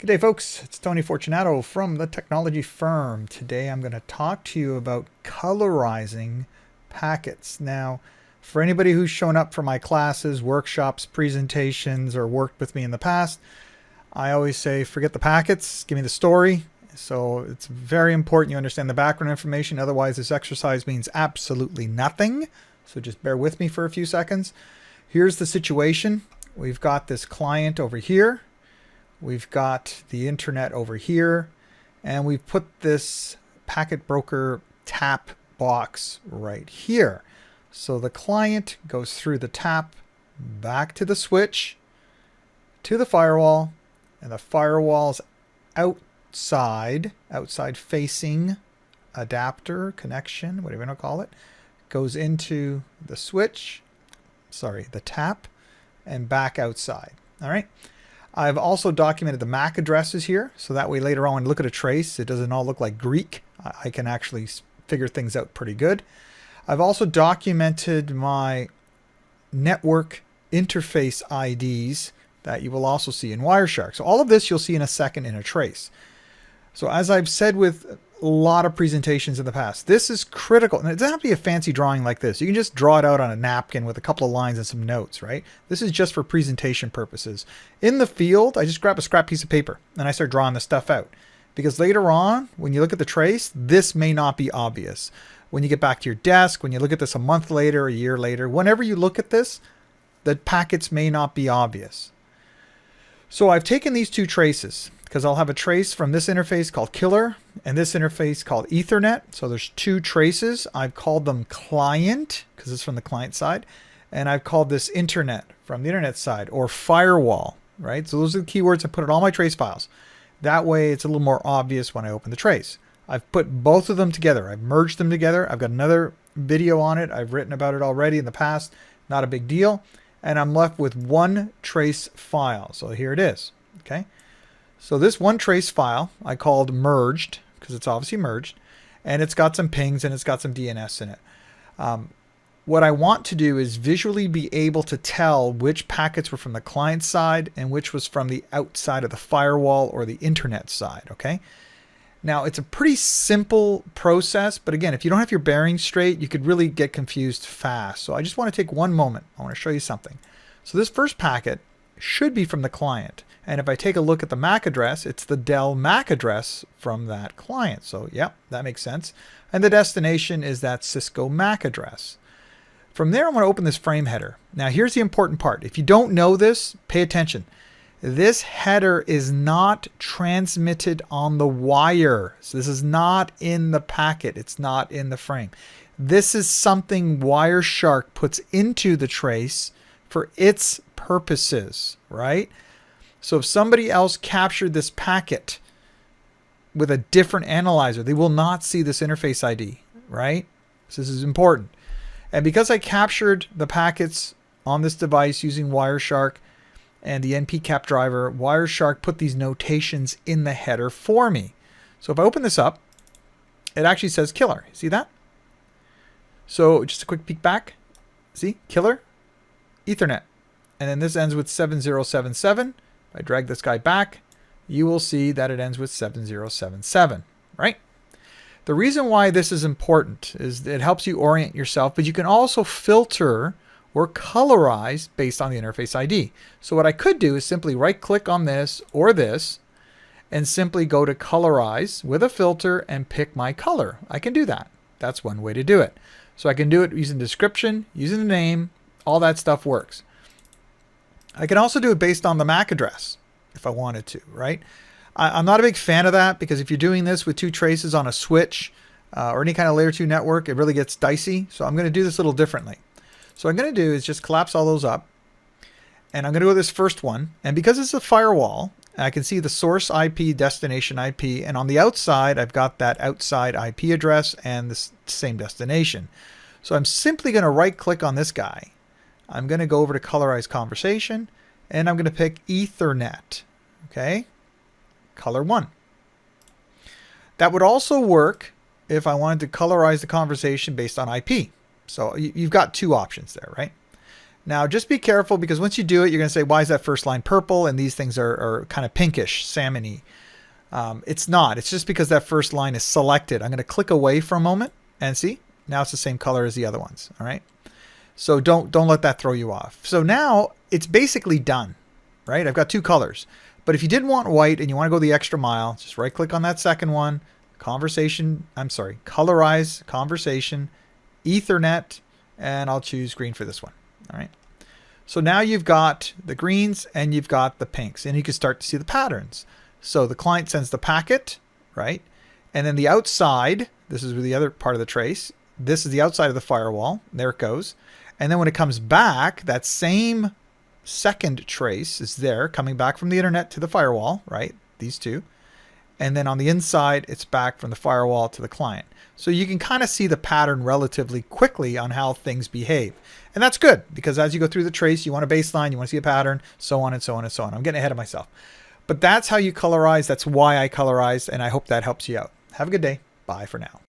Good day, folks. It's Tony Fortunato from the Technology Firm. Today I'm going to talk to you about colorizing packets. Now, for anybody who's shown up for my classes, workshops, presentations, or worked with me in the past, I always say, forget the packets, give me the story. So it's very important you understand the background information. Otherwise, this exercise means absolutely nothing. So just bear with me for a few seconds. Here's the situation. We've got this client over here. We've got the internet over here, and we've put this packet broker tap box right here. So the client goes through the tap, back to the switch, to the firewall, and the firewall's outside facing adapter, connection, whatever you want to call it, goes into the switch, the tap, and back outside. All right. I've also documented the MAC addresses here, so that way later on when you look at a trace, it doesn't all look like Greek. I can actually figure things out pretty good. I've also documented my network interface IDs that you will also see in Wireshark. So all of this you'll see in a second in a trace. So as I've said with a lot of presentations in the past, this is critical. And it doesn't have to be a fancy drawing like this. You can just draw it out on a napkin with a couple of lines and some notes, right? This is just for presentation purposes. In the field, I just grab a scrap piece of paper and I start drawing this stuff out. Because later on, when you look at the trace, this may not be obvious. When you get back to your desk, when you look at this a month later, a year later, whenever you look at this, the packets may not be obvious. So I've taken these two traces, because I'll have a trace from this interface called killer and this interface called Ethernet. So there's two traces. I've called them client because it's from the client side. And I've called this internet from the internet side, or firewall, right? So those are the keywords I put in all my trace files. That way it's a little more obvious when I open the trace. I've put both of them together. I've merged them together. I've got another video on it. I've written about it already in the past. Not a big deal. And I'm left with one trace file. So here it is. Okay. So this one trace file I called merged, because it's obviously merged, and it's got some pings and it's got some DNS in it. What I want to do is visually be able to tell which packets were from the client side and which was from the outside of the firewall or the internet side, okay? Now, it's a pretty simple process, but again, if you don't have your bearings straight, you could really get confused fast. So I just want to take one moment. I want to show you something. So this first packet should be from the client. And if I take a look at the MAC address, it's the Dell MAC address from that client. So yeah, that makes sense. And the destination is that Cisco MAC address. From there, I'm going to open this frame header. Now here's the important part. If you don't know this, pay attention. This header is not transmitted on the wire. So this is not in the packet. It's not in the frame. This is something Wireshark puts into the trace for its purposes, right? So if somebody else captured this packet with a different analyzer, they will not see this interface ID, right? So this is important. And because I captured the packets on this device using Wireshark and the NPCap driver, Wireshark put these notations in the header for me. So if I open this up, it actually says killer. See that? So just a quick peek back. See, killer, Ethernet. And then this ends with 7077. If I drag this guy back, you will see that it ends with 7077, right? The reason why this is important is it helps you orient yourself, but you can also filter or colorize based on the interface ID. So what I could do is simply right click on this or this and simply go to colorize with a filter and pick my color. I can do that. That's one way to do it. So I can do it using description, using the name, all that stuff works. I can also do it based on the MAC address if I wanted to, right? I'm not a big fan of that because if you're doing this with two traces on a switch or any kind of layer 2 network, it really gets dicey. So I'm going to do this a little differently. So what I'm going to do is just collapse all those up. And I'm going to go with this first one. And because it's a firewall, I can see the source IP, destination IP. And on the outside, I've got that outside IP address and the same destination. So I'm simply going to right click on this guy. I'm going to go over to Colorize Conversation, and I'm going to pick Ethernet, okay? Color 1. That would also work if I wanted to colorize the conversation based on IP. So you've got two options there, right? Now, just be careful because once you do it, you're going to say, why is that first line purple? And these things are kind of pinkish, salmon-y. It's not. It's just because that first line is selected. I'm going to click away for a moment and see. Now it's the same color as the other ones. All right. So don't let that throw you off. So now it's basically done, right? I've got two colors. But if you didn't want white and you want to go the extra mile, just right click on that second one, Colorize, conversation, Ethernet, and I'll choose green for this one. All right. So now you've got the greens and you've got the pinks, and you can start to see the patterns. So the client sends the packet, right? And then the outside, this is the other part of the trace. This is the outside of the firewall. There it goes. And then when it comes back, that same second trace is there coming back from the internet to the firewall, right? These two. And then on the inside, it's back from the firewall to the client. So you can kind of see the pattern relatively quickly on how things behave. And that's good because as you go through the trace, you want a baseline, you want to see a pattern, so on and so on and so on. I'm getting ahead of myself. But that's how you colorize. That's why I colorize. And I hope that helps you out. Have a good day. Bye for now.